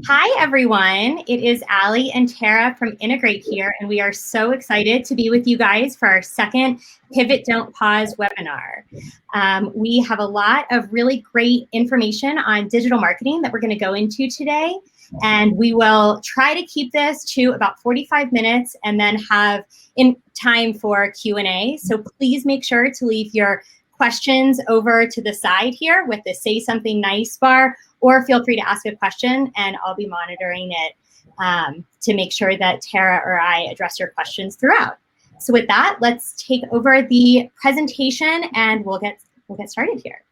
Hi, everyone. It is Allie and Tara from Integrate here, and we are so excited to be with you guys for our second Pivot Don't Pause webinar. We have a lot of really great information on digital marketing that we're going to go into today, and we will try to keep this to about 45 minutes and then have in time for Q&A. So please make sure to leave your questions over to the side here with the Say Something Nice bar, or feel free to ask a question and I'll be monitoring it to make sure that Tara or I address your questions throughout. So with that, let's take over the presentation and we'll get started here.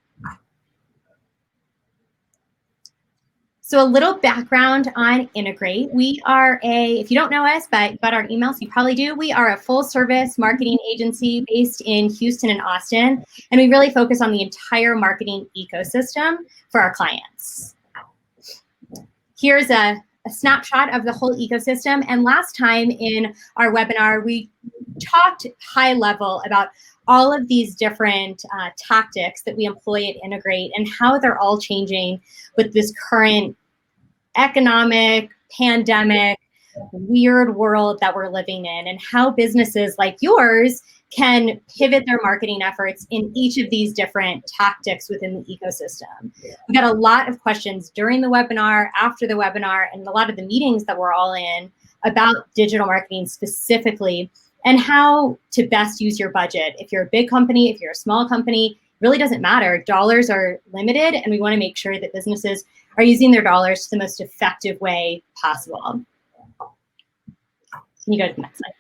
So a little background on Integrate. We are if you don't know us, but you got our emails, you probably do. We are a full service marketing agency based in Houston and Austin, and we really focus on the entire marketing ecosystem for our clients. Here's a snapshot of the whole ecosystem. And last time in our webinar, we talked high level about all of these different tactics that we employ at Integrate and how they're all changing with this current economic, pandemic, weird world that we're living in, and how businesses like yours can pivot their marketing efforts in each of these different tactics within the ecosystem. We got a lot of questions during the webinar, after the webinar, and a lot of the meetings that we're all in about digital marketing specifically and how to best use your budget. If you're a big company, if you're a small company, really doesn't matter. Dollars are limited, and we want to make sure that businesses are using their dollars the most effective way possible. Can you go to the next slide?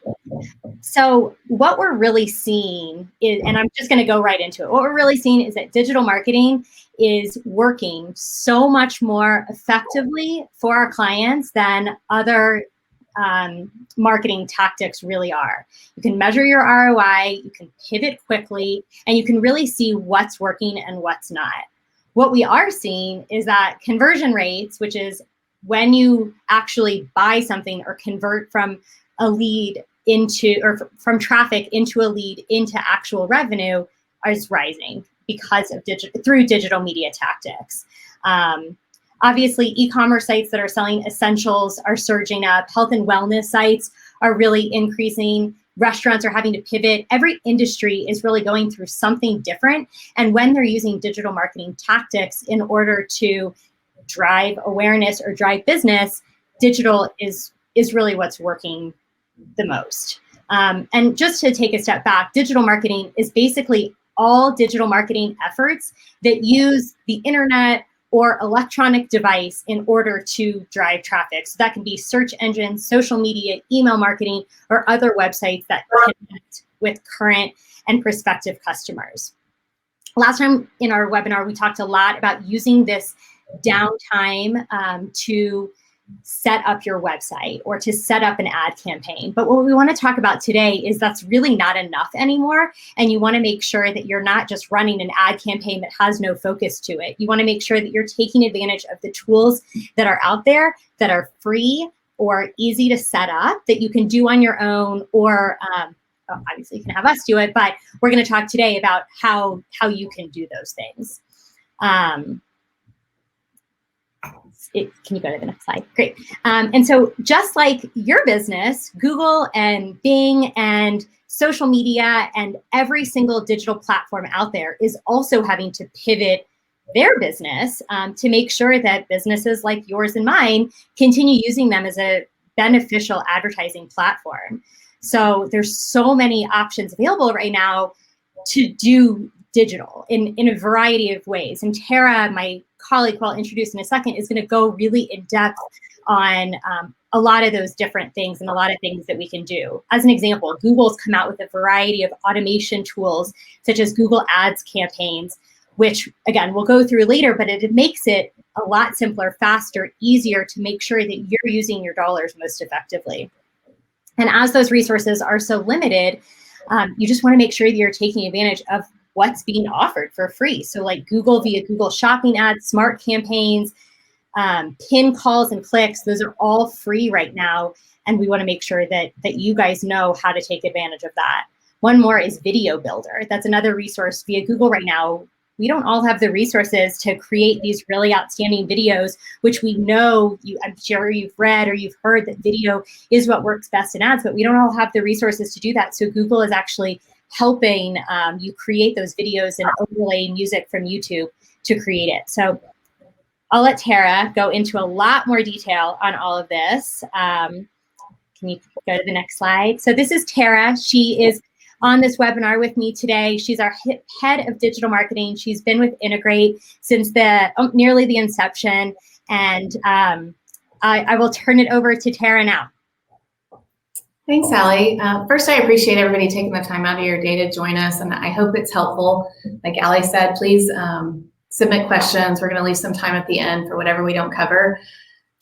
So what we're really seeing is, and I'm just going to go right into it, what we're really seeing is that digital marketing is working so much more effectively for our clients than other marketing tactics really are. You can measure your ROI, you can pivot quickly, and you can really see what's working and what's not. What we are seeing is that conversion rates, which is when you actually buy something or convert from a lead into, or from traffic into a lead into actual revenue, is rising because of through digital media tactics. Obviously, e-commerce sites that are selling essentials are surging up. Health and wellness sites are really increasing. Restaurants are having to pivot. Every industry is really going through something different. And when they're using digital marketing tactics in order to drive awareness or drive business, digital is really what's working the most. And just to take a step back, digital marketing is basically all digital marketing efforts that use the internet or electronic device in order to drive traffic. So that can be search engines, social media, email marketing, or other websites that connect with current and prospective customers. Last time in our webinar, we talked a lot about using this downtime to set up your website or to set up an ad campaign. But what we want to talk about today is that's really not enough anymore. And you want to make sure that you're not just running an ad campaign that has no focus to it. You want to make sure that you're taking advantage of the tools that are out there that are free or easy to set up that you can do on your own, or obviously you can have us do it, but we're going to talk today about how you can do those things. Can you go to the next slide? Great. And so just like your business, Google and Bing and social media and every single digital platform out there is also having to pivot their business to make sure that businesses like yours and mine continue using them as a beneficial advertising platform. So there's so many options available right now to do digital in a variety of ways. And Tara, my colleague, who I'll introduce in a second, is going to go really in depth on a lot of those different things and a lot of things that we can do. As an example, Google's come out with a variety of automation tools, such as Google Ads campaigns, which, again, we'll go through later, but it makes it a lot simpler, faster, easier to make sure that you're using your dollars most effectively. And as those resources are so limited, you just want to make sure that you're taking advantage of what's being offered for free. So like Google via Google Shopping ads, smart campaigns, pin calls and clicks, those are all free right now. And we want to make sure that you guys know how to take advantage of that. One more is Video Builder. That's another resource via Google right now, we don't all have the resources to create these really outstanding videos, which we know, I'm sure you've read or you've heard that video is what works best in ads, but we don't all have the resources to do that. So Google is actually helping you create those videos and overlay music from YouTube to create it. So I'll let Tara go into a lot more detail on all of this. Can you go to the next slide? So this is Tara. She is on this webinar with me today. She's our head of digital marketing. She's been with Integrate since nearly the inception. And I will turn it over to Tara now. Thanks, Allie. First, I appreciate everybody taking the time out of your day to join us, and I hope it's helpful. Like Allie said, please submit questions. We're going to leave some time at the end for whatever we don't cover.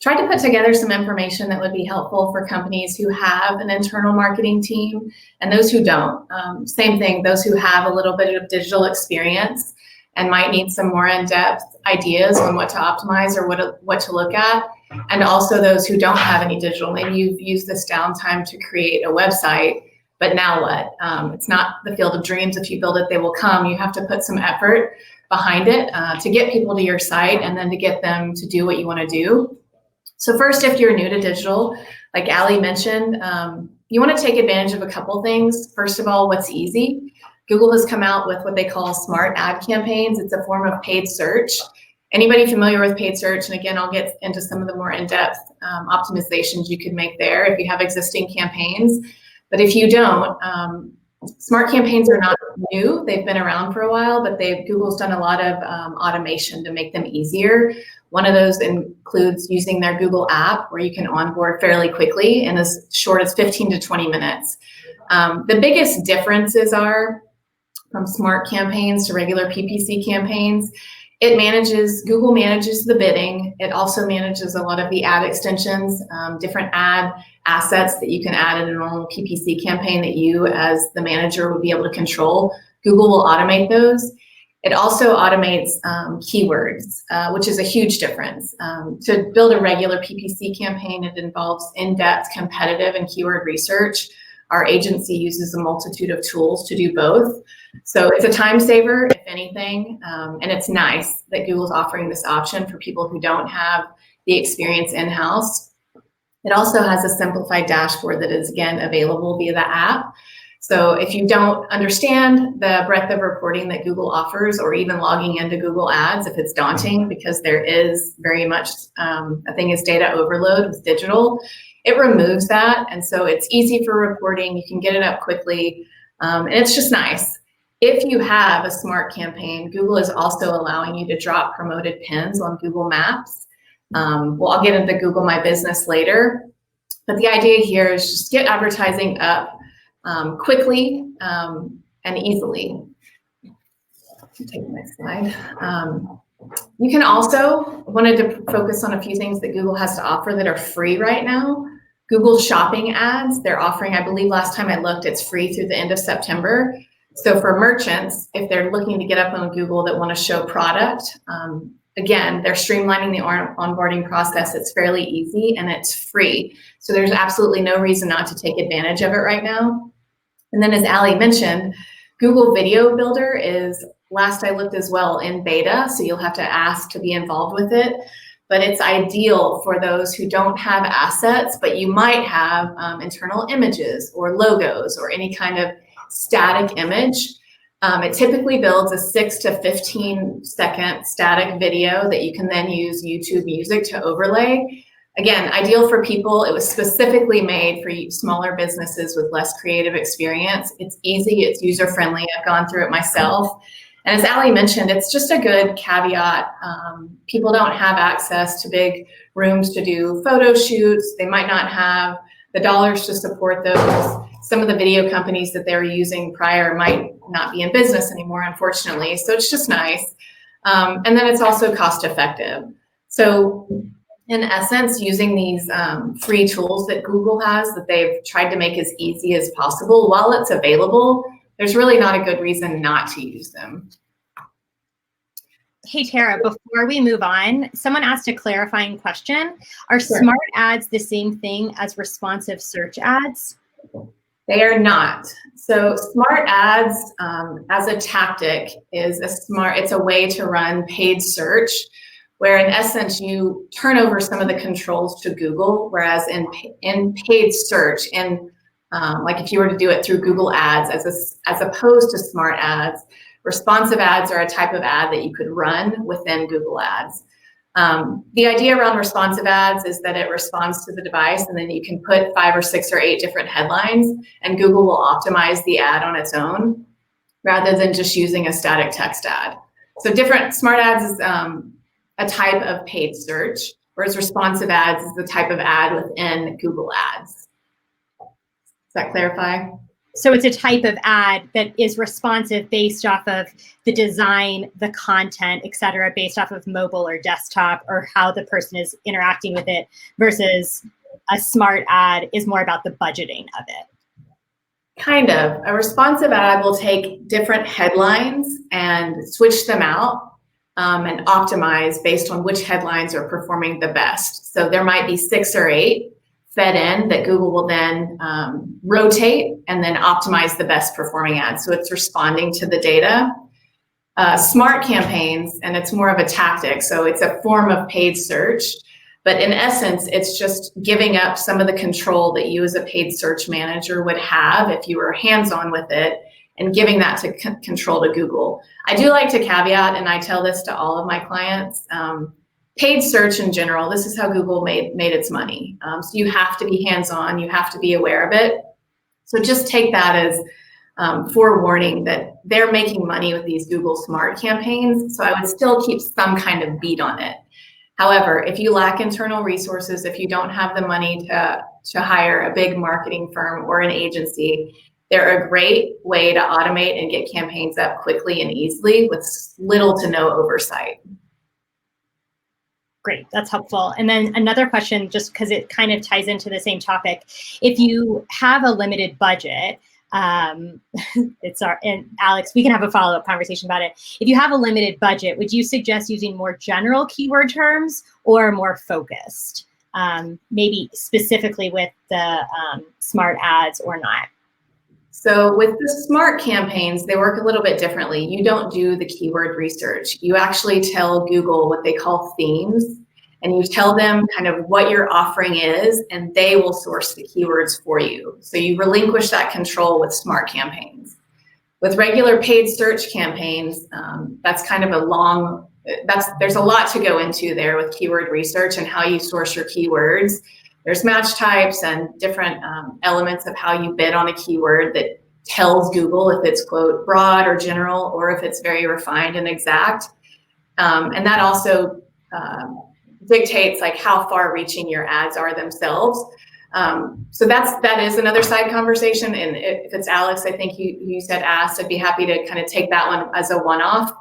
Tried to put together some information that would be helpful for companies who have an internal marketing team and those who don't. Same thing, those who have a little bit of digital experience and might need some more in-depth ideas on what to optimize or what to look at. And also those who don't have any digital. Maybe you've used this downtime to create a website, but now what? It's not the field of dreams. If you build it, they will come. You have to put some effort behind it to get people to your site and then to get them to do what you want to do. So first, if you're new to digital, like Allie mentioned, you want to take advantage of a couple things. First of all, what's easy? Google has come out with what they call smart ad campaigns. It's a form of paid search. Anybody familiar with paid search? And again, I'll get into some of the more in-depth optimizations you could make there if you have existing campaigns. But if you don't, smart campaigns are not new. They've been around for a while, but Google's done a lot of automation to make them easier. One of those includes using their Google app where you can onboard fairly quickly in as short as 15 to 20 minutes. The biggest differences are from smart campaigns to regular PPC campaigns. Google manages the bidding. It also manages a lot of the ad extensions, different ad assets that you can add in a normal PPC campaign that you as the manager would be able to control. Google will automate those. It also automates keywords, which is a huge difference. To build a regular PPC campaign, it involves in-depth competitive and keyword research. Our agency uses a multitude of tools to do both. So it's a time saver, if anything, and it's nice that Google's offering this option for people who don't have the experience in-house. It also has a simplified dashboard that is, again, available via the app. So if you don't understand the breadth of reporting that Google offers, or even logging into Google Ads, if it's daunting, because there is very much a thing is data overload with digital, it removes that. And so it's easy for reporting. You can get it up quickly. And it's just nice. If you have a smart campaign, Google is also allowing you to drop promoted pins on Google Maps. Well, I'll get into Google My Business later. But the idea here is just get advertising up quickly and easily. Take the next slide. You can also wanted to focus on a few things that Google has to offer that are free right now. Google Shopping ads, they're offering, I believe last time I looked, it's free through the end of September. So for merchants, if they're looking to get up on Google that want to show product, again, they're streamlining the onboarding process. It's fairly easy and it's free. So there's absolutely no reason not to take advantage of it right now. And then as Allie mentioned, Google Video Builder is, last I looked as well, in beta. So you'll have to ask to be involved with it. But it's ideal for those who don't have assets, but you might have internal images or logos or any kind of static image. It typically builds a 6 to 15 second static video that you can then use YouTube Music to overlay. Again, ideal for people. It was specifically made for smaller businesses with less creative experience. It's easy, it's user-friendly. I've gone through it myself. And as Allie mentioned, it's just a good caveat. People don't have access to big rooms to do photo shoots. They might not have the dollars to support those. Some of the video companies that they were using prior might not be in business anymore, unfortunately. So it's just nice. And then it's also cost effective. So in essence, using these free tools that Google has that they've tried to make as easy as possible, while it's available, there's really not a good reason not to use them. Hey, Tara, before we move on, someone asked a clarifying question. Are Sure. smart ads the same thing as responsive search ads? They are not. So smart ads as a tactic is it's a way to run paid search, where in essence you turn over some of the controls to Google, whereas in paid search, like if you were to do it through Google Ads as opposed to smart ads, responsive ads are a type of ad that you could run within Google Ads. The idea around responsive ads is that it responds to the device, and then you can put 5 or 6 or 8 different headlines, and Google will optimize the ad on its own rather than just using a static text ad. So smart ads is a type of paid search, whereas responsive ads is the type of ad within Google Ads. Does that clarify? So it's a type of ad that is responsive based off of the design, the content, et cetera, based off of mobile or desktop or how the person is interacting with it, versus a smart ad is more about the budgeting of it. Kind of. A responsive ad will take different headlines and switch them out and optimize based on which headlines are performing the best. So there might be 6 or 8 fed in that Google will then rotate and then optimize the best performing ads. So it's responding to the data. Smart campaigns, and it's more of a tactic. So it's a form of paid search, but in essence, it's just giving up some of the control that you as a paid search manager would have if you were hands-on with it, and giving that to control to Google. I do like to caveat, and I tell this to all of my clients, paid search in general, this is how Google made its money. So you have to be hands-on, you have to be aware of it. So just take that as forewarning that they're making money with these Google Smart campaigns. So I would still keep some kind of beat on it. However, if you lack internal resources, if you don't have the money to hire a big marketing firm or an agency, they're a great way to automate and get campaigns up quickly and easily with little to no oversight. Great, that's helpful. And then another question, just because it kind of ties into the same topic. If you have a limited budget, and Alex, we can have a follow-up conversation about it. If you have a limited budget, would you suggest using more general keyword terms or more focused? Maybe specifically with the smart ads or not? So with the smart campaigns, they work a little bit differently. You don't do the keyword research. You actually tell Google what they call themes, and you tell them kind of what your offering is, and they will source the keywords for you. So you relinquish that control with smart campaigns. With regular paid search campaigns, that's kind of there's a lot to go into there with keyword research and how you source your keywords. There's match types and different elements of how you bid on a keyword that tells Google if it's, quote, broad or general, or if it's very refined and exact. And that also dictates like how far reaching your ads are themselves. So that is another side conversation. And if it's Alex, I think you said asked, I'd be happy to kind of take that one as a one-off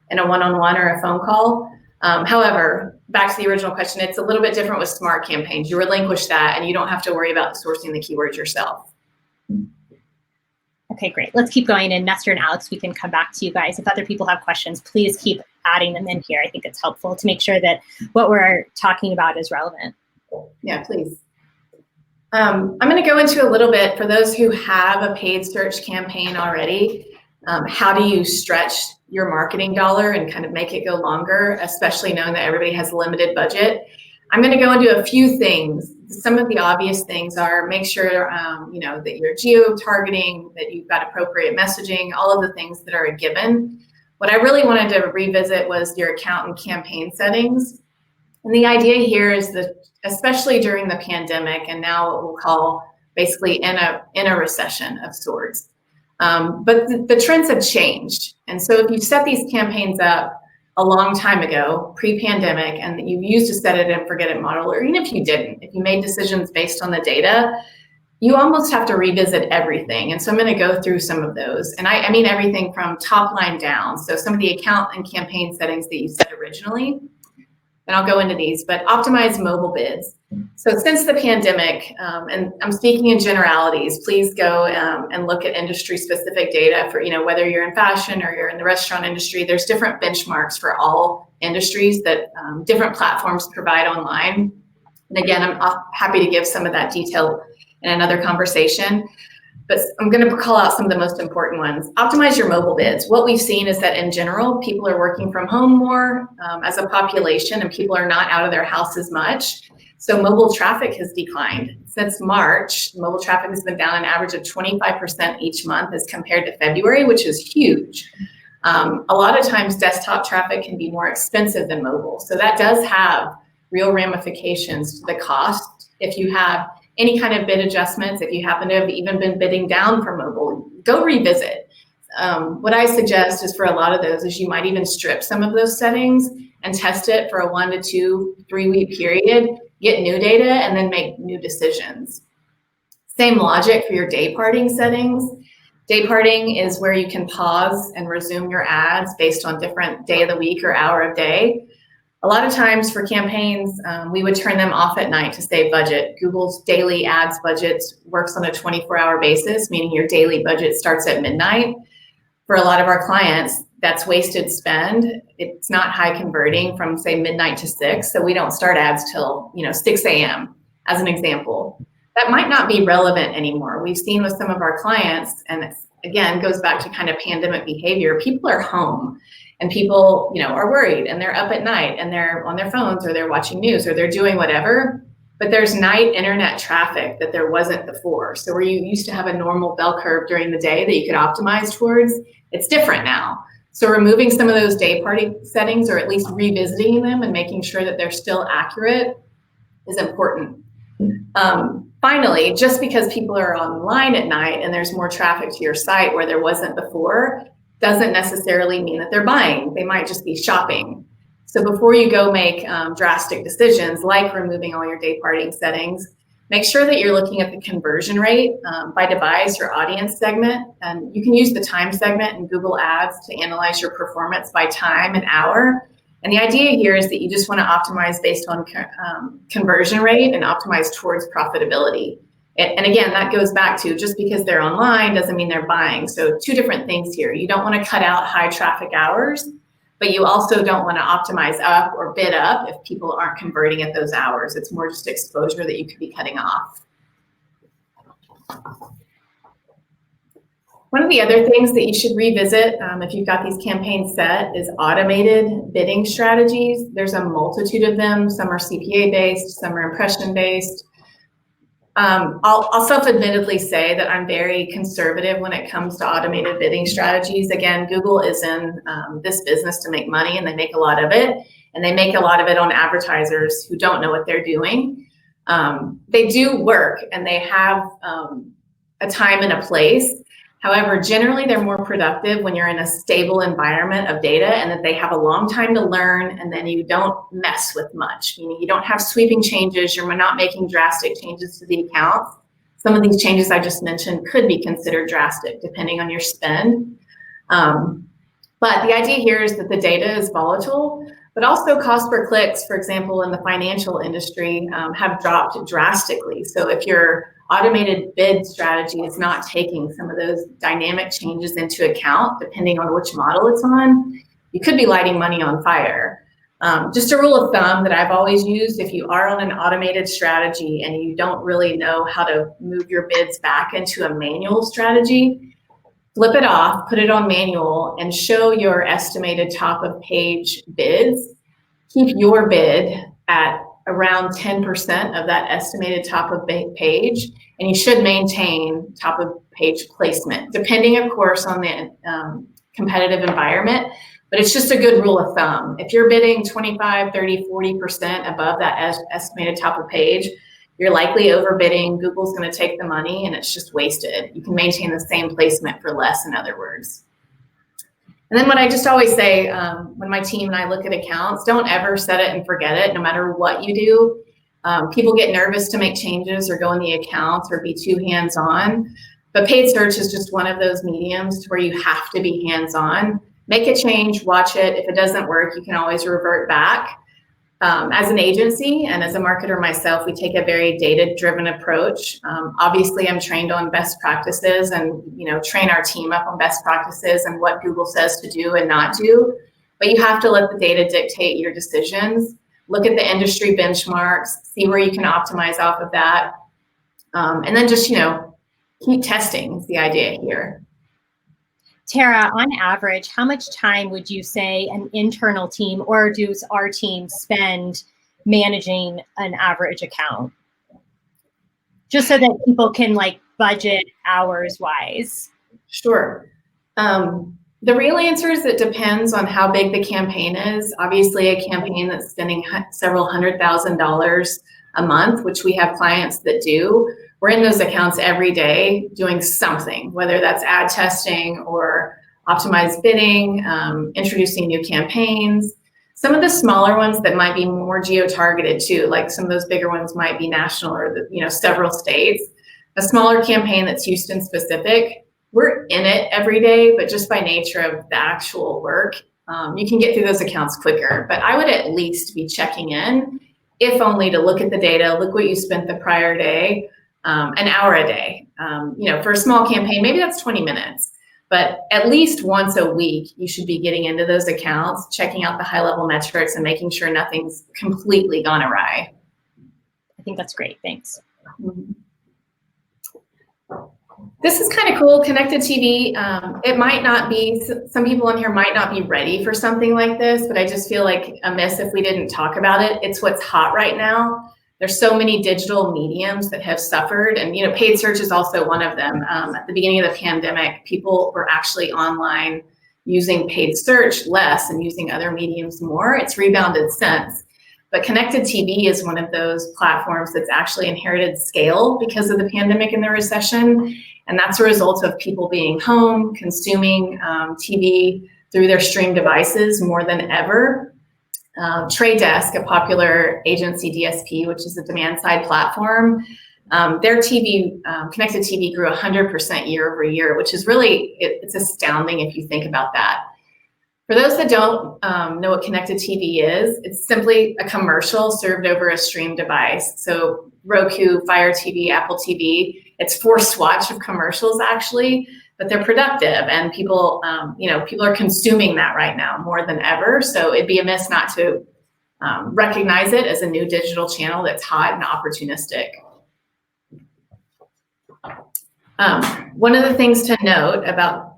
in a one-on-one or a phone call. However, back to the original question, it's a little bit different with smart campaigns. You relinquish that and you don't have to worry about sourcing the keywords yourself. Okay, great. Let's keep going. And Nestor and Alex, we can come back to you guys. If other people have questions, please keep adding them in here. I think it's helpful to make sure that what we're talking about is relevant. Yeah, please. I'm going to go into a little bit for those who have a paid search campaign already. How do you stretch your marketing dollar and kind of make it go longer, especially knowing that everybody has a limited budget? I'm going to go into a few things. Some of the obvious things are make sure that you're geo-targeting, that you've got appropriate messaging, all of the things that are a given. What I really wanted to revisit was your account and campaign settings. And the idea here is that, especially during the pandemic, and now what we'll call basically in a recession of sorts, but the trends have changed. And so if you set these campaigns up a long time ago, pre-pandemic, and you used a set it and forget it model, or even if you didn't, if you made decisions based on the data, you almost have to revisit everything. And so I'm going to go through some of those. And I mean everything from top line down. So some of the account and campaign settings that you set originally, and I'll go into these, but optimize mobile bids. So since the pandemic, and I'm speaking in generalities, please go and look at industry specific data for, whether you're in fashion or you're in the restaurant industry, there's different benchmarks for all industries that different platforms provide online. And again, I'm happy to give some of that detail in another conversation. but I'm going to call out some of the most important ones. Optimize your mobile bids. What we've seen is that in general, people are working from home more as a population, and people are not out of their house as much. So mobile traffic has declined. Since March, mobile traffic has been down an average of 25% each month as compared to February, which is huge. A lot of times desktop traffic can be more expensive than mobile. So that does have real ramifications to the cost. If you have any kind of bid adjustments, if you happen to have even been bidding down for mobile, go revisit. What I suggest is for a lot of those is you might even strip some of those settings and test it for a 1 to 2, 3 week period, get new data, and then make new decisions. Same logic for your day parting settings. Day parting is where you can pause and resume your ads based on different day of the week or hour of day. A lot of times for campaigns, we would turn them off at night to save budget. Google's daily ads budget works on a 24-hour basis, meaning your daily budget starts at midnight. For a lot of our clients, that's wasted spend. It's not high converting from, say, midnight to 6, so we don't start ads till 6 a.m. as an example. That might not be relevant anymore. We've seen with some of our clients, and it again goes back to kind of pandemic behavior. People are home, and people are worried, and they're up at night, and they're on their phones, or they're watching news, or they're doing whatever. But there's night internet traffic that there wasn't before. So where you used to have a normal bell curve during the day that you could optimize towards, it's different now. So removing some of those day party settings, or at least revisiting them and making sure that they're still accurate, is important. Finally, just because people are online at night and there's more traffic to your site where there wasn't before, doesn't necessarily mean that they're buying. They might just be shopping. So before you go make drastic decisions like removing all your day parting settings, make sure that you're looking at the conversion rate by device or audience segment. And you can use the time segment in Google Ads to analyze your performance by time and hour. And the idea here is that you just want to optimize based on conversion rate and optimize towards profitability. And again, that goes back to just because they're online doesn't mean they're buying. So two different things here. You don't want to cut out high traffic hours, but you also don't want to optimize up or bid up if people aren't converting at those hours. It's more just exposure that you could be cutting off. One of the other things that you should revisit if you've got these campaigns set is automated bidding strategies. There's a multitude of them. Some are CPA-based, some are impression-based. I'll self-admittedly say that I'm very conservative when it comes to automated bidding strategies. Again, Google is in this business to make money, and they make a lot of it. And they make a lot of it on advertisers who don't know what they're doing. They do work, and they have a time and a place. However, generally they're more productive when you're in a stable environment of data and that they have a long time to learn, and then you don't mess with much. You don't have sweeping changes, you're not making drastic changes to the account. Some of these changes I just mentioned could be considered drastic depending on your spend. But the idea here is that the data is volatile, but also cost per clicks, for example, in the financial industry have dropped drastically. So if your automated bid strategy is not taking some of those dynamic changes into account, depending on which model it's on, you could be lighting money on fire. Just a rule of thumb that I've always used, if you are on an automated strategy and you don't really know how to move your bids back into a manual strategy, flip it off, put it on manual, and show your estimated top of page bids. Keep your bid at around 10% of that estimated top of page, and you should maintain top of page placement, depending, of course, on the competitive environment. But it's just a good rule of thumb. If you're bidding 25, 30, 40% above that estimated top of page, you're likely overbidding. Google's going to take the money, and it's just wasted. You can maintain the same placement for less, in other words. And then what I just always say when my team and I look at accounts, don't ever set it and forget it, no matter what you do. People get nervous to make changes or go in the accounts or be too hands-on. But paid search is just one of those mediums to where you have to be hands-on. Make a change, watch it. If it doesn't work, you can always revert back. As an agency and as a marketer myself, we take a very data-driven approach. Obviously, I'm trained on best practices and train our team up on best practices and what Google says to do and not do. But you have to let the data dictate your decisions. Look at the industry benchmarks, see where you can optimize off of that, and then just keep testing is the idea here. Tara, on average, how much time would you say an internal team or does our team spend managing an average account? Just so that people can like budget hours wise. Sure. The real answer is it depends on how big the campaign is. Obviously, a campaign that's spending several $100,000 a month, which we have clients that do, we're in those accounts every day doing something, whether that's ad testing or optimized bidding, introducing new campaigns. Some of the smaller ones that might be more geo-targeted too, like some of those bigger ones might be national or several states. A smaller campaign that's Houston specific, we're in it every day, but just by nature of the actual work, you can get through those accounts quicker. But I would at least be checking in, if only to look at the data, look what you spent the prior day, an hour a day. For a small campaign, maybe that's 20 minutes. But at least once a week, you should be getting into those accounts, checking out the high-level metrics and making sure nothing's completely gone awry. I think that's great. Thanks. This is kind of cool, connected TV. It might not be, some people in here might not be ready for something like this, but I just feel like amiss if we didn't talk about it. It's what's hot right now. There's so many digital mediums that have suffered, and paid search is also one of them. At the beginning of the pandemic, people were actually online using paid search less and using other mediums more. It's rebounded since. But connected TV is one of those platforms that's actually inherited scale because of the pandemic and the recession. And that's a result of people being home, consuming TV through their stream devices more than ever. Trade Desk, a popular agency DSP, which is a demand side platform, their TV, connected TV grew 100% year over year, which is really, it's astounding if you think about that. For those that don't know what connected TV is, it's simply a commercial served over a stream device. So Roku, Fire TV, Apple TV, it's forced swatch of commercials actually, but they're productive and people, people are consuming that right now more than ever. So it'd be amiss not to recognize it as a new digital channel that's hot and opportunistic. One of the things to note about,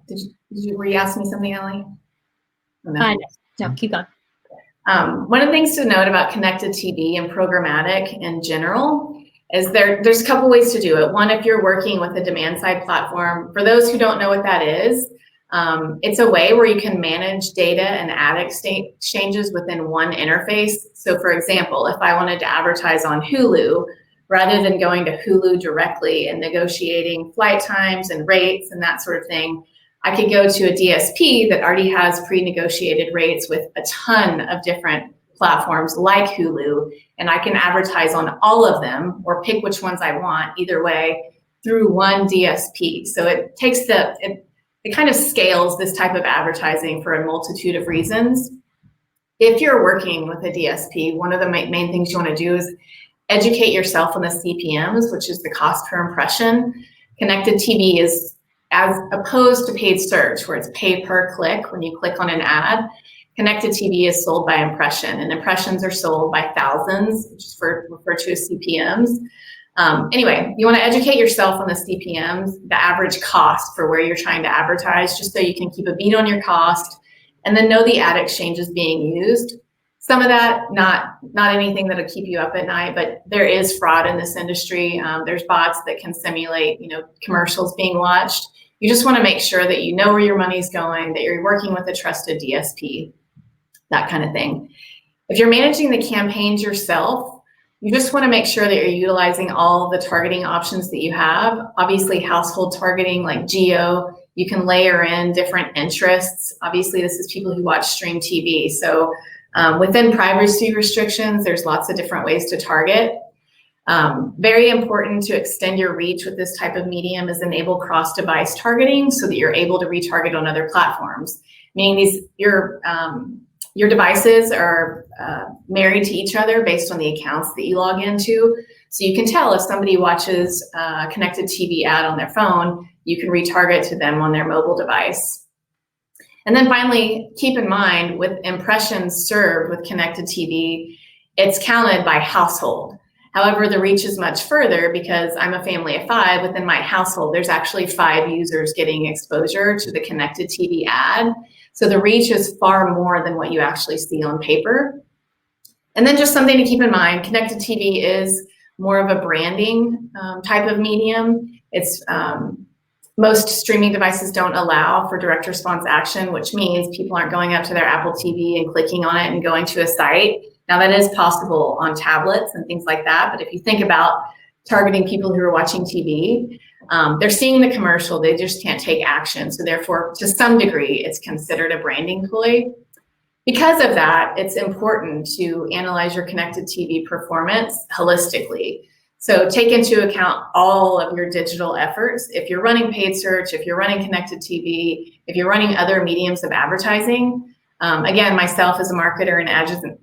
were you asking me something, Ellie? No, keep going. One of the things to note about connected TV and programmatic in general is there's a couple ways to do it. One, if you're working with a demand side platform, for those who don't know what that is, it's a way where you can manage data and ad exchanges within one interface. So for example, if I wanted to advertise on Hulu, rather than going to Hulu directly and negotiating flight times and rates and that sort of thing, I could go to a DSP that already has pre-negotiated rates with a ton of different platforms like Hulu, and I can advertise on all of them or pick which ones I want either way through one DSP. So it takes it kind of scales this type of advertising for a multitude of reasons. If you're working with a DSP, one of the main things you want to do is educate yourself on the CPMs, which is the cost per impression. Connected TV is, as opposed to paid search, where it's pay per click when you click on an ad, connected TV is sold by impression, and impressions are sold by thousands, which is referred to as CPMs. Anyway, you want to educate yourself on the CPMs, the average cost for where you're trying to advertise, just so you can keep a beat on your cost, and then know the ad exchanges being used. Some of that, not anything that'll keep you up at night, but there is fraud in this industry. There's bots that can simulate, commercials being watched. You just want to make sure that you know where your money's going, that you're working with a trusted DSP, that kind of thing. If you're managing the campaigns yourself, you just want to make sure that you're utilizing all the targeting options that you have. Obviously, household targeting like geo, you can layer in different interests. Obviously, this is people who watch stream TV. So within privacy restrictions, there's lots of different ways to target. Very important to extend your reach with this type of medium is enable cross-device targeting so that you're able to retarget on other platforms. Meaning your devices are married to each other based on the accounts that you log into. So you can tell if somebody watches a connected TV ad on their phone, you can retarget to them on their mobile device. And then finally, keep in mind with impressions served with connected TV, it's counted by household. However, the reach is much further because I'm a family of 5. Within my household, there's actually 5 users getting exposure to the connected TV ad. So the reach is far more than what you actually see on paper. And then just something to keep in mind, connected TV is more of a branding type of medium. It's most streaming devices don't allow for direct response action, which means people aren't going up to their Apple TV and clicking on it and going to a site. Now that is possible on tablets and things like that, but if you think about targeting people who are watching TV, they're seeing the commercial, they just can't take action. So therefore, to some degree, it's considered a branding ploy. Because of that, it's important to analyze your connected TV performance holistically. So take into account all of your digital efforts. If you're running paid search, if you're running connected TV, if you're running other mediums of advertising, again, myself as a marketer and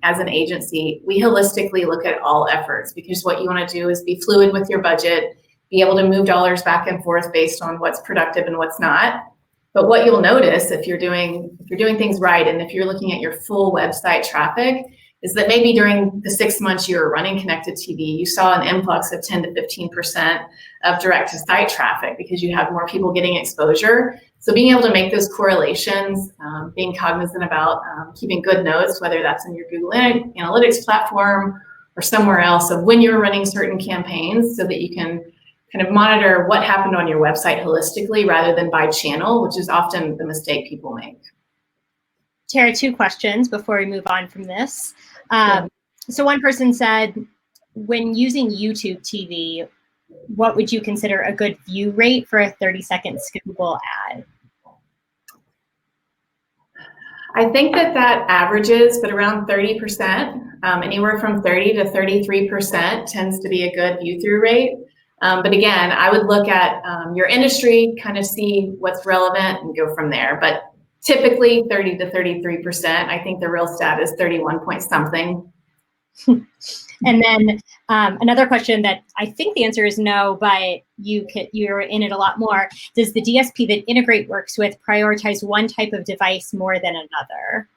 as an agency, we holistically look at all efforts, because what you want to do is be fluid with your budget, be able to move dollars back and forth based on what's productive and what's not. But what you'll notice if you're doing things right, and if you're looking at your full website traffic, is that maybe during the 6 months you were running connected TV, you saw an influx of 10 to 15% of direct to site traffic because you have more people getting exposure. So being able to make those correlations, being cognizant about keeping good notes, whether that's in your Google Analytics platform or somewhere else, of when you're running certain campaigns, so that you can kind of monitor what happened on your website holistically rather than by channel, which is often the mistake people make. Tara, 2 questions before we move on from this. So one person said, when using YouTube TV, what would you consider a good view rate for a 30-second skippable ad? I think that averages, but around 30%, anywhere from 30 to 33% tends to be a good view-through rate. But again, I would look at your industry, kind of see what's relevant and go from there. But typically 30 to 33%. I think the real stat is 31 point something. And then another question that I think the answer is no, but you're in it a lot more. Does the DSP that Integrate works with prioritize one type of device more than another?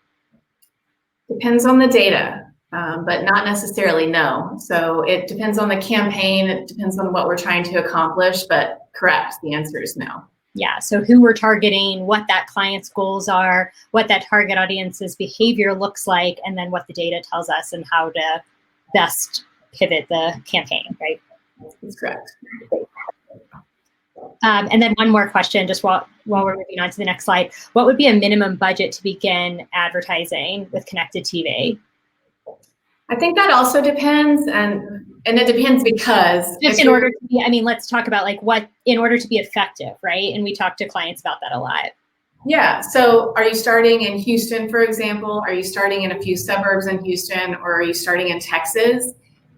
Depends on the data, but not necessarily no. So it depends on the campaign. It depends on what we're trying to accomplish, but correct, the answer is no. Yeah, so who we're targeting, what that client's goals are, what that target audience's behavior looks like, and then what the data tells us and how to best pivot the campaign, right? That's correct. And then one more question, just while we're moving on to the next slide. What would be a minimum budget to begin advertising with connected TV? I think that also depends, and it depends because just in order to be, I mean, let's talk about like what in order to be effective, right? And we talk to clients about that a lot. Yeah. So are you starting in Houston, for example? Are you starting in a few suburbs in Houston, or are you starting in Texas?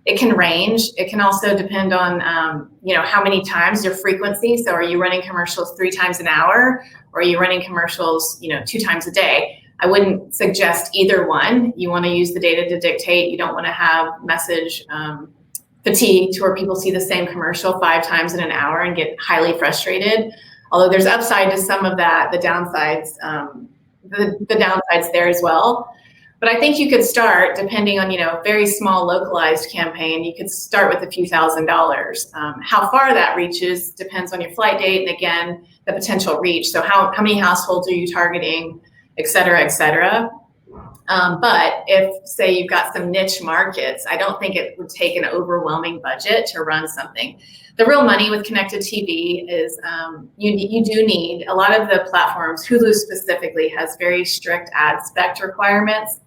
It can range. It can also depend on how many times, your frequency. So are you running commercials 3 times an hour, or are you running commercials 2 times a day? I wouldn't suggest either one. You want to use the data to dictate. You don't want to have message fatigue to where people see the same commercial 5 times in an hour and get highly frustrated. Although there's upside to some of that, the downsides, the downsides there as well. But I think you could start, depending on very small localized campaign, you could start with a few $1,000s. How far that reaches depends on your flight date and again the potential reach. So how many households are you targeting? Et cetera, et cetera. But if, say, you've got some niche markets, I don't think it would take an overwhelming budget to run something. The real money with connected TV is you do need, a lot of the platforms, Hulu specifically, has very strict ad spec requirements.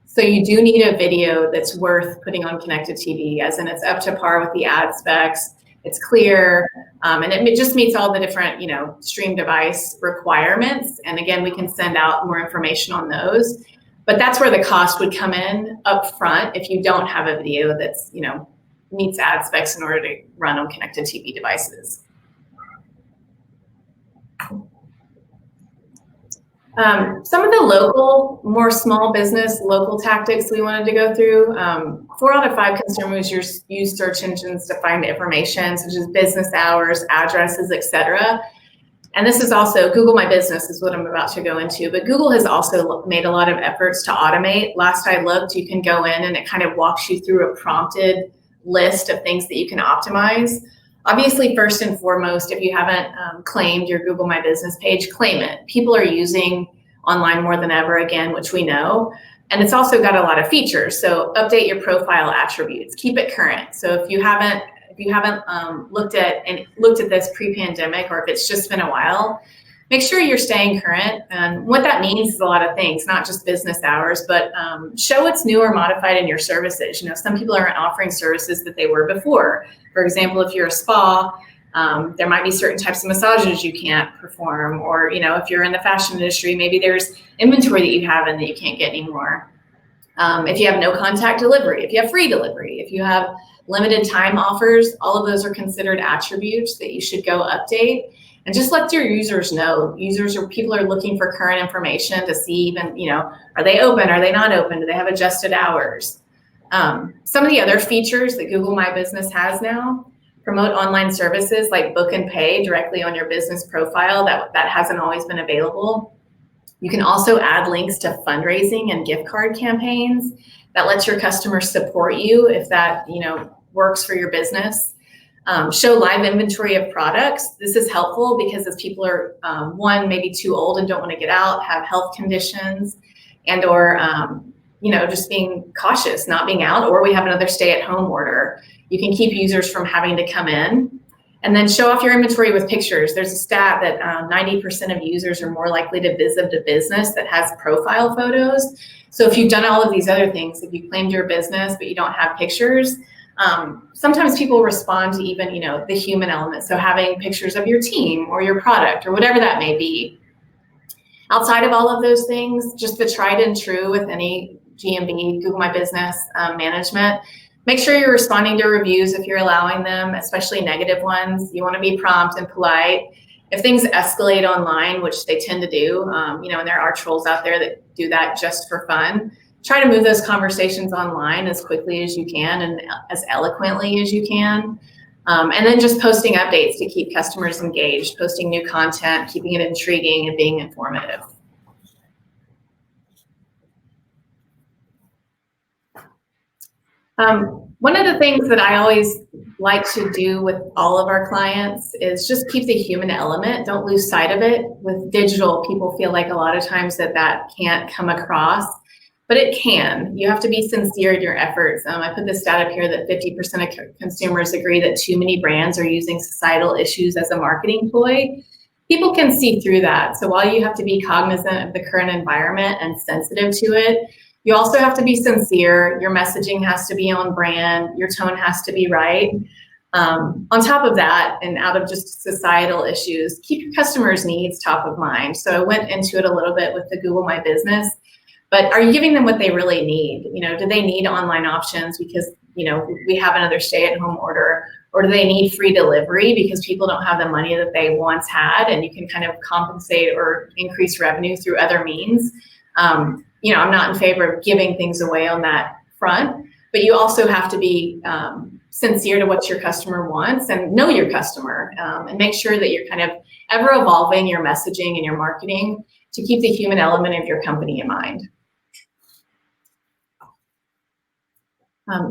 So you do need a video that's worth putting on connected TV, as in it's up to par with the ad specs. It's clear, and it just meets all the different, stream device requirements. And again, we can send out more information on those. But that's where the cost would come in up front if you don't have a video that's, meets ad specs in order to run on connected TV devices. Some of the local, more small business, local tactics we wanted to go through. 4 out of 5 consumers use search engines to find information, such as business hours, addresses, etc. And this is also, Google My Business is what I'm about to go into, but Google has also made a lot of efforts to automate. Last I looked, you can go in and it kind of walks you through a prompted list of things that you can optimize. Obviously, first and foremost, if you haven't claimed your Google My Business page, claim it. People are using online more than ever again, which we know. And it's also got a lot of features. So update your profile attributes, keep it current. So if you haven't looked at this pre-pandemic, or if it's just been a while, make sure you're staying current. And what that means is a lot of things, not just business hours, but show what's new or modified in your services. You know, some people aren't offering services that they were before. For example, if you're a spa, there might be certain types of massages you can't perform, or, you know, if you're in the fashion industry, maybe there's inventory that you have and that you can't get anymore. If you have no contact delivery, if you have free delivery, if you have limited time offers, all of those are considered attributes that you should go update. And just let your users know. People are looking for current information to see even, you know, are they open? Are they not open? Do they have adjusted hours? Some of the other features that Google My Business has now, promote online services like book and pay directly on your business profile. That hasn't always been available. You can also add links to fundraising and gift card campaigns. That lets your customers support you if that, you know, works for your business. Show live inventory of products. This is helpful because as people are, one, maybe too old and don't want to get out, have health conditions, and or, you know, just being cautious, not being out, or we have another stay-at-home order. You can keep users from having to come in. And then show off your inventory with pictures. There's a stat that 90% of users are more likely to visit a business that has profile photos. So if you've done all of these other things, if you claimed your business but you don't have pictures, sometimes people respond to even, you know, the human element. So having pictures of your team or your product or whatever that may be. Outside of all of those things, just the tried and true with any GMB, Google My Business management, make sure you're responding to reviews if you're allowing them, especially negative ones. You want to be prompt and polite. If things escalate online, which they tend to do, you know, and there are trolls out there that do that just for fun, try to move those conversations online as quickly as you can and as eloquently as you can. And then just posting updates to keep customers engaged, posting new content, keeping it intriguing and being informative. One of the things that I always like to do with all of our clients is just keep the human element. Don't lose sight of it. With digital, people feel like a lot of times that can't come across, but it can. You have to be sincere in your efforts. I put this stat up here that 50% of consumers agree that too many brands are using societal issues as a marketing ploy. People can see through that. So while you have to be cognizant of the current environment and sensitive to it, you also have to be sincere. Your messaging has to be on brand. Your tone has to be right. On top of that, and out of just societal issues, keep your customers' needs top of mind. So I went into it a little bit with the Google My Business, but are you giving them what they really need? You know, do they need online options because, you know, we have another stay-at-home order, or do they need free delivery because people don't have the money that they once had, and you can kind of compensate or increase revenue through other means? You know, I'm not in favor of giving things away on that front, but you also have to be sincere to what your customer wants and know your customer, and make sure that you're kind of ever evolving your messaging and your marketing to keep the human element of your company in mind.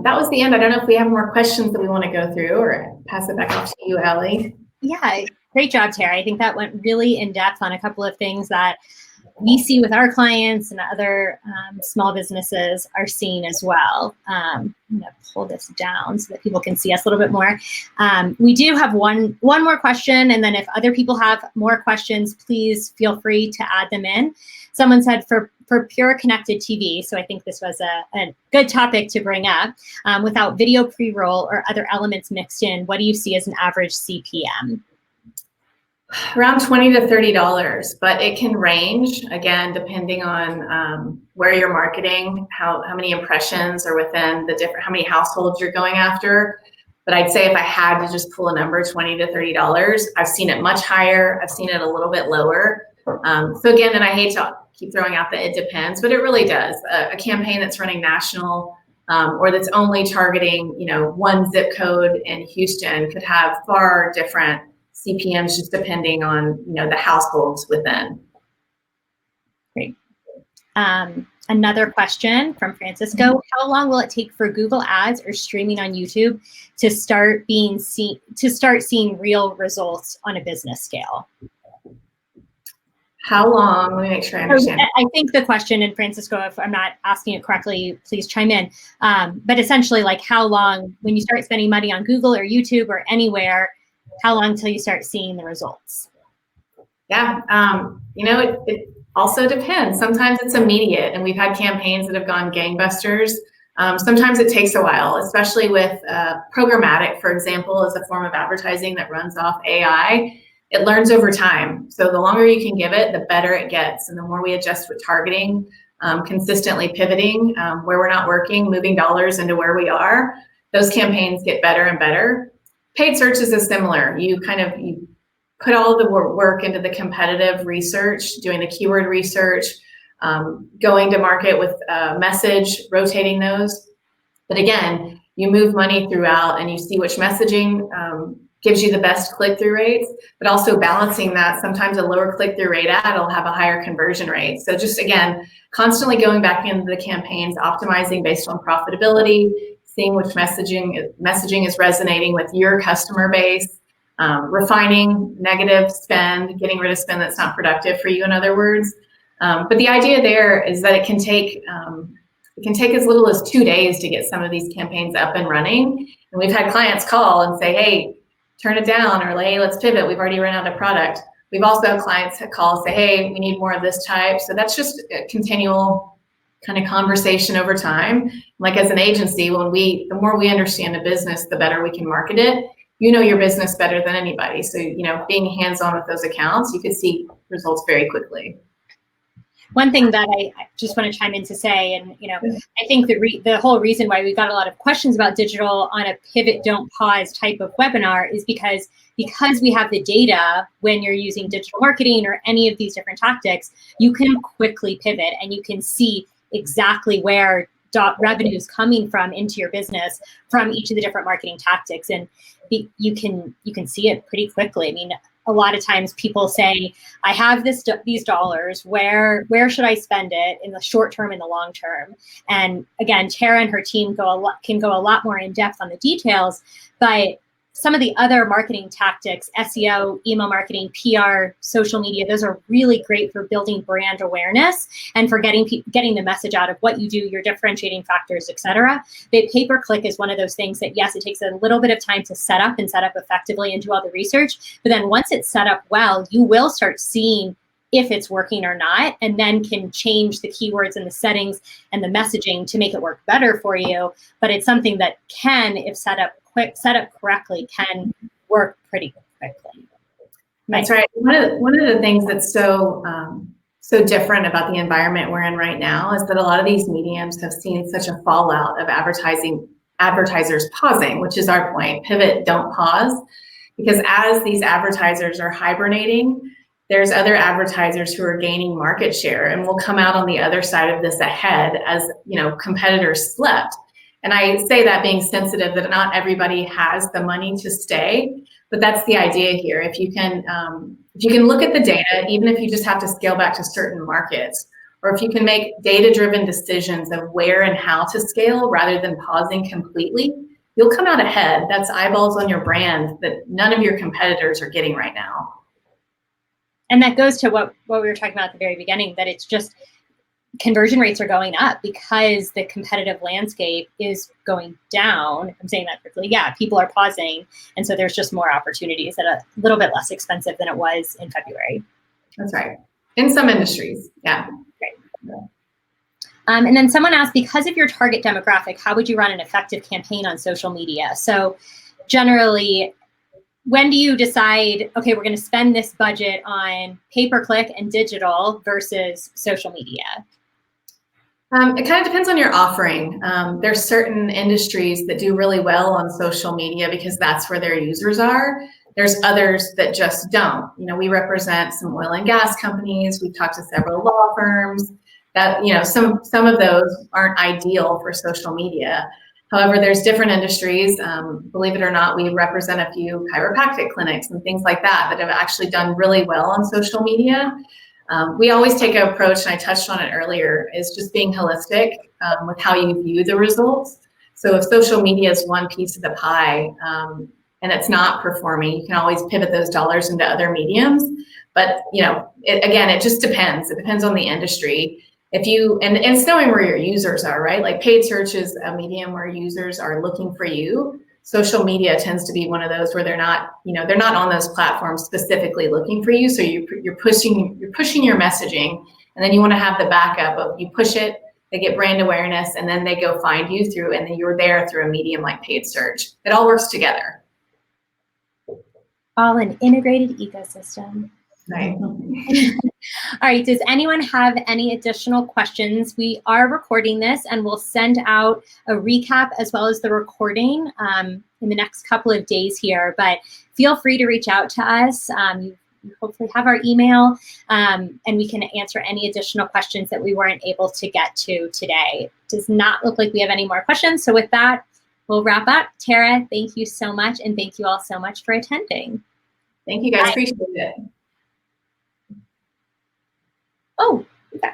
That was the end. I don't know if we have more questions that we want to go through, or pass it back off to you, Allie. Yeah, great job, Tara. I think that went really in depth on a couple of things that we see with our clients and other small businesses are seeing as well. I'm going to pull this down so that people can see us a little bit more. We do have one more question, and then if other people have more questions, please feel free to add them in. Someone said for pure connected TV, so I think this was a good topic to bring up, without video pre-roll or other elements mixed in, what do you see as an average CPM? Around $20 to $30, but it can range, again, depending on where you're marketing, how many impressions are within the different, how many households you're going after. But I'd say if I had to just pull a number, $20 to $30, I've seen it much higher. I've seen it a little bit lower. So again, and I hate to keep throwing out that it depends, but it really does. A campaign that's running national, or that's only targeting, you know, one zip code in Houston could have far different CPMs just depending on, you know, the households within. Great. Another question from Francisco: how long will it take for Google Ads or streaming on YouTube to start seeing real results on a business scale? How long? Let me make sure I understand. I think the question, and Francisco, if I'm not asking it correctly, please chime in. But essentially, like, how long, when you start spending money on Google or YouTube or anywhere, how long till you start seeing the results? Yeah, it also depends. Sometimes it's immediate, and we've had campaigns that have gone gangbusters. Sometimes it takes a while, especially with programmatic, for example, is a form of advertising that runs off AI. It learns over time. So the longer you can give it, the better it gets. And the more we adjust with targeting, consistently pivoting where we're not working, moving dollars into where we are, those campaigns get better and better. Paid searches is similar. You put all the work into the competitive research, doing the keyword research, going to market with message, rotating those. But again, you move money throughout and you see which messaging gives you the best click-through rates, but also balancing that. Sometimes a lower click-through rate ad will have a higher conversion rate. So just, again, constantly going back into the campaigns, optimizing based on profitability, seeing which messaging is resonating with your customer base, refining negative spend, getting rid of spend that's not productive for you, in other words. But the idea there is that it can take as little as 2 days to get some of these campaigns up and running. And we've had clients call and say, hey, turn it down, or hey, let's pivot. We've already run out of product. We've also had clients that call and say, hey, we need more of this type. So that's just a continual kind of conversation over time. Like, as an agency, the more we understand the business, the better we can market it. You know your business better than anybody. So, being hands-on with those accounts, you could see results very quickly. One thing that I just want to chime in to say, and I think the whole reason why we got a lot of questions about digital on a pivot, don't pause type of webinar is because we have the data. When you're using digital marketing or any of these different tactics, you can quickly pivot and you can see exactly where revenue is coming from into your business from each of the different marketing tactics, and you can see it pretty quickly. I mean, a lot of times people say, I have these dollars, where should I spend it in the short term and the long term? And again, Tara and her team can go a lot more in depth on the details, but some of the other marketing tactics, SEO, email marketing, PR, social media, those are really great for building brand awareness and for getting the message out of what you do, your differentiating factors, etc. But pay-per-click is one of those things that, yes, it takes a little bit of time to set up effectively and do all the research. But then once it's set up well, you will start seeing if it's working or not, and then can change the keywords and the settings and the messaging to make it work better for you. But it's something that can, if set up correctly, can work pretty quickly. That's right. One of the things that's so different about the environment we're in right now is that a lot of these mediums have seen such a fallout of advertisers pausing, which is our point. Pivot, don't pause. Because as these advertisers are hibernating, there's other advertisers who are gaining market share and will come out on the other side of this ahead as competitors slept. And I say that being sensitive that not everybody has the money to stay, but that's the idea here. If you can look at the data, even if you just have to scale back to certain markets, or if you can make data-driven decisions of where and how to scale rather than pausing completely, you'll come out ahead. That's eyeballs on your brand that none of your competitors are getting right now. And that goes to what we were talking about at the very beginning, that it's just conversion rates are going up because the competitive landscape is going down. I'm saying that quickly. Yeah, people are pausing. And so there's just more opportunities at a little bit less expensive than it was in February. That's right. In some industries, yeah. Right. Yeah. And then someone asked, because of your target demographic, how would you run an effective campaign on social media? So generally, when do you decide, okay, we're going to spend this budget on pay-per-click and digital versus social media? It kind of depends on your offering. There's certain industries that do really well on social media because that's where their users are. There's others that just don't. We represent some oil and gas companies. We've talked to several law firms that, some of those aren't ideal for social media. However, there's different industries. Believe it or not, we represent a few chiropractic clinics and things like that have actually done really well on social media. We always take an approach, and I touched on it earlier, is just being holistic with how you view the results. So if social media is one piece of the pie and it's not performing, you can always pivot those dollars into other mediums. But again, it just depends. It depends on the industry. If you and it's knowing where your users are, right? Like paid search is a medium where users are looking for you. Social media tends to be one of those where they're not on those platforms specifically looking for you. So you're pushing your messaging, and then you want to have the backup of you push it, they get brand awareness, and then they go find you through, and then you're there through a medium like paid search. It all works together. All an integrated ecosystem. Right. All right, does anyone have any additional questions? We are recording this, and we'll send out a recap as well as the recording in the next couple of days here, but feel free to reach out to us. You hopefully have our email, and we can answer any additional questions that we weren't able to get to today. It does not look like we have any more questions, so with that, we'll wrap up. Tara, thank you so much, and thank you all so much for attending. Thank you, guys. Bye. Appreciate it. Oh, okay.